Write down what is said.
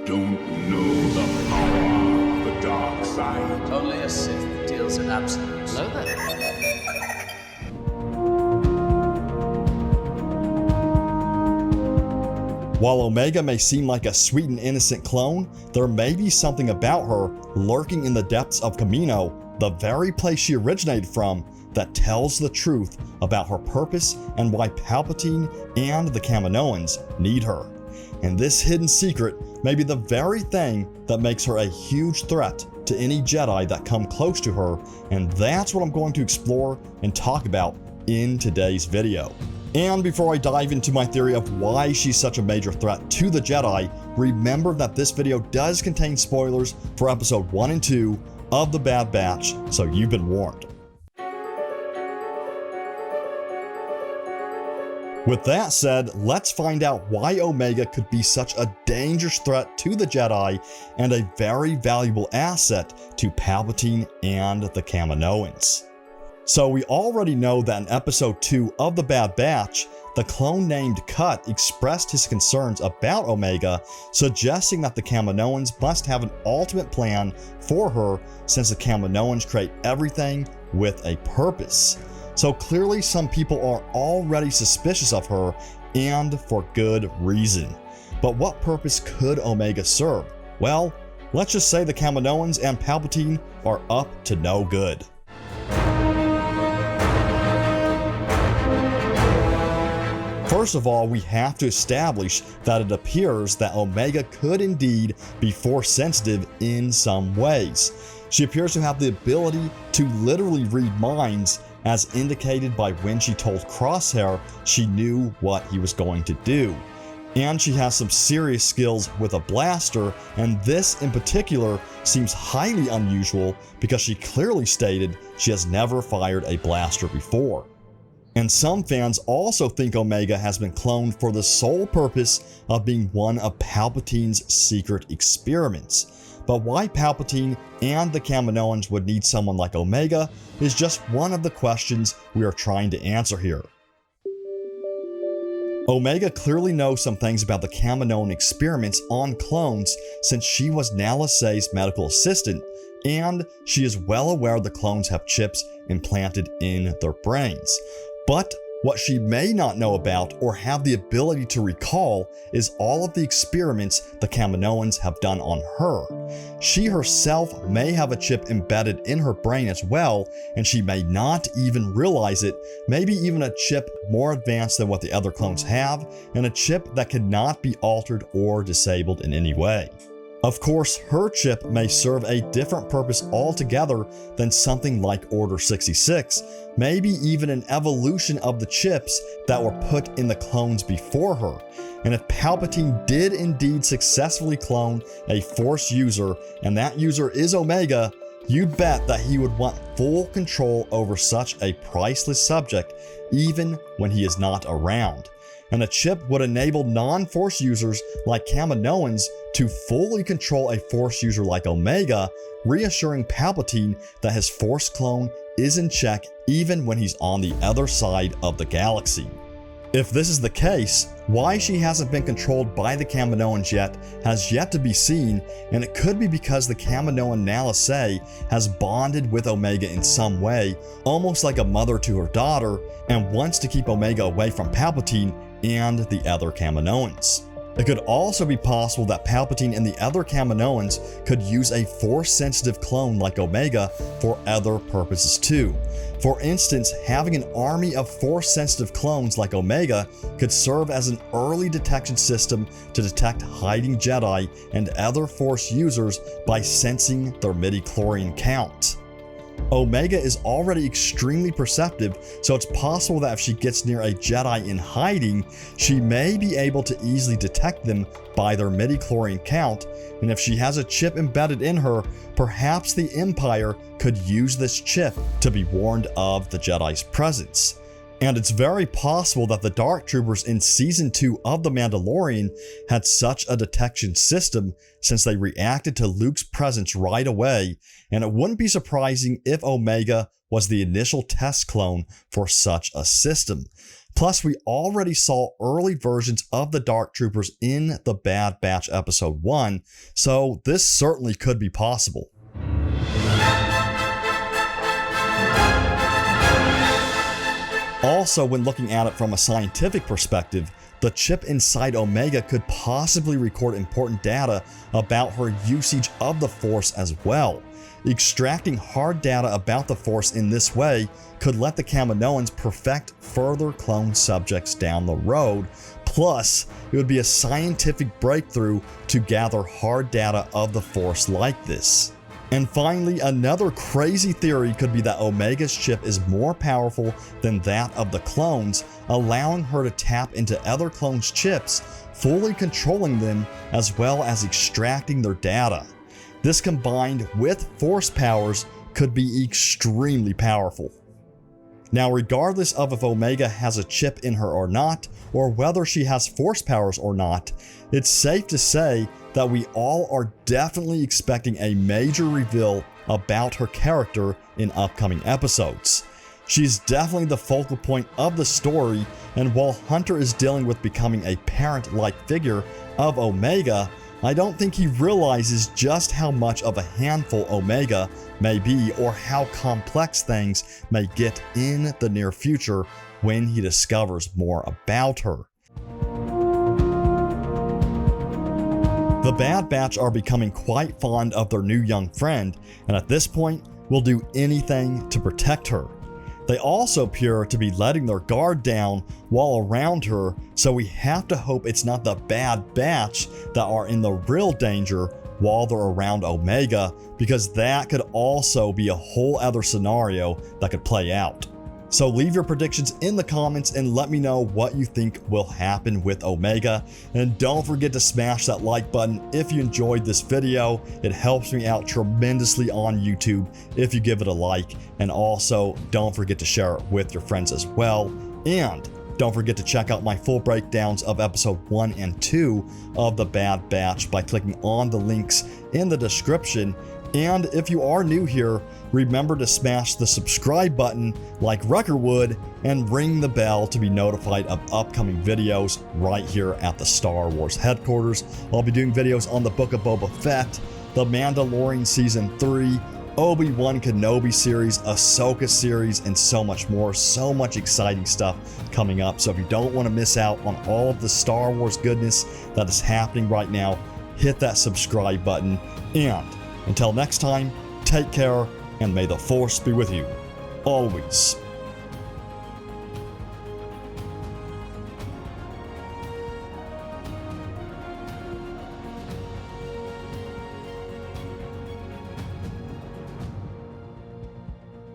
don't know the power of the dark side. Only a Sith deals in absolutes. Hello there. While Omega may seem like a sweet and innocent clone, there may be something about her lurking in the depths of Kamino, the very place she originated from, that tells the truth about her purpose and why Palpatine and the Kaminoans need her. And this hidden secret may be the very thing that makes her a huge threat to any Jedi that come close to her, and that's what I'm going to explore and talk about in today's video. And before I dive into my theory of why she's such a major threat to the Jedi, remember that this video does contain spoilers for episode 1 and 2 of The Bad Batch, so you've been warned. With that said, let's find out why Omega could be such a dangerous threat to the Jedi and a very valuable asset to Palpatine and the Kaminoans. So we already know that in episode 2 of The Bad Batch, the clone named Cut expressed his concerns about Omega, suggesting that the Kaminoans must have an ultimate plan for her since the Kaminoans create everything with a purpose. So clearly some people are already suspicious of her, and for good reason. But what purpose could Omega serve? Well, let's just say the Kaminoans and Palpatine are up to no good. First of all, we have to establish that it appears that Omega could indeed be force sensitive in some ways. She appears to have the ability to literally read minds, as indicated by when she told Crosshair she knew what he was going to do. And she has some serious skills with a blaster, and this in particular seems highly unusual because she clearly stated she has never fired a blaster before. And some fans also think Omega has been cloned for the sole purpose of being one of Palpatine's secret experiments. But why Palpatine and the Kaminoans would need someone like Omega is just one of the questions we are trying to answer here. Omega clearly knows some things about the Kaminoan experiments on clones since she was Nala Se's medical assistant, and she is well aware the clones have chips implanted in their brains. But what she may not know about or have the ability to recall is all of the experiments the Kaminoans have done on her. She herself may have a chip embedded in her brain as well, and she may not even realize it, maybe even a chip more advanced than what the other clones have, and a chip that cannot be altered or disabled in any way. Of course, her chip may serve a different purpose altogether than something like Order 66, maybe even an evolution of the chips that were put in the clones before her. And if Palpatine did indeed successfully clone a Force user, and that user is Omega, you'd bet that he would want full control over such a priceless subject, even when he is not around. And a chip would enable non-Force users like Kaminoans to fully control a Force user like Omega, reassuring Palpatine that his Force clone is in check even when he's on the other side of the galaxy. If this is the case, why she hasn't been controlled by the Kaminoans yet has yet to be seen, and it could be because the Kaminoan Nala Se has bonded with Omega in some way, almost like a mother to her daughter, and wants to keep Omega away from Palpatine and the other Kaminoans. It could also be possible that Palpatine and the other Kaminoans could use a Force-sensitive clone like Omega for other purposes too. For instance, having an army of Force-sensitive clones like Omega could serve as an early detection system to detect hiding Jedi and other Force users by sensing their midi-chlorian count. Omega is already extremely perceptive, so it's possible that if she gets near a Jedi in hiding, she may be able to easily detect them by their midi-chlorian count, and if she has a chip embedded in her, perhaps the Empire could use this chip to be warned of the Jedi's presence. And it's very possible that the Dark Troopers in Season 2 of The Mandalorian had such a detection system since they reacted to Luke's presence right away, and it wouldn't be surprising if Omega was the initial test clone for such a system. Plus, we already saw early versions of the Dark Troopers in the Bad Batch Episode 1, so this certainly could be possible. Also, when looking at it from a scientific perspective, the chip inside Omega could possibly record important data about her usage of the Force as well. Extracting hard data about the Force in this way could let the Kaminoans perfect further clone subjects down the road. Plus, it would be a scientific breakthrough to gather hard data of the Force like this. And finally, another crazy theory could be that Omega's chip is more powerful than that of the clones, allowing her to tap into other clones' chips, fully controlling them as well as extracting their data. This combined with Force powers could be extremely powerful. Now, regardless of if Omega has a chip in her or not, or whether she has Force powers or not, it's safe to say that we all are definitely expecting a major reveal about her character in upcoming episodes. She's definitely the focal point of the story, and while Hunter is dealing with becoming a parent-like figure of Omega, I don't think he realizes just how much of a handful Omega may be or how complex things may get in the near future when he discovers more about her. The Bad Batch are becoming quite fond of their new young friend, and at this point will do anything to protect her. They also appear to be letting their guard down while around her, so we have to hope it's not the Bad Batch that are in the real danger while they're around Omega, because that could also be a whole other scenario that could play out. So leave your predictions in the comments and let me know what you think will happen with Omega. And don't forget to smash that like button if you enjoyed this video. It helps me out tremendously on YouTube if you give it a like. And also don't forget to share it with your friends as well. And don't forget to check out my full breakdowns of episode 1 and 2 of The Bad Batch by clicking on the links in the description. And if you are new here, remember to smash the subscribe button like Rucker would and ring the bell to be notified of upcoming videos right here at the Star Wars headquarters. I'll be doing videos on the Book of Boba Fett, The Mandalorian Season 3, Obi-Wan Kenobi series, Ahsoka series, and so much more. So much exciting stuff coming up. So if you don't want to miss out on all of the Star Wars goodness that is happening right now, hit that subscribe button. And until next time, take care, and may the Force be with you always.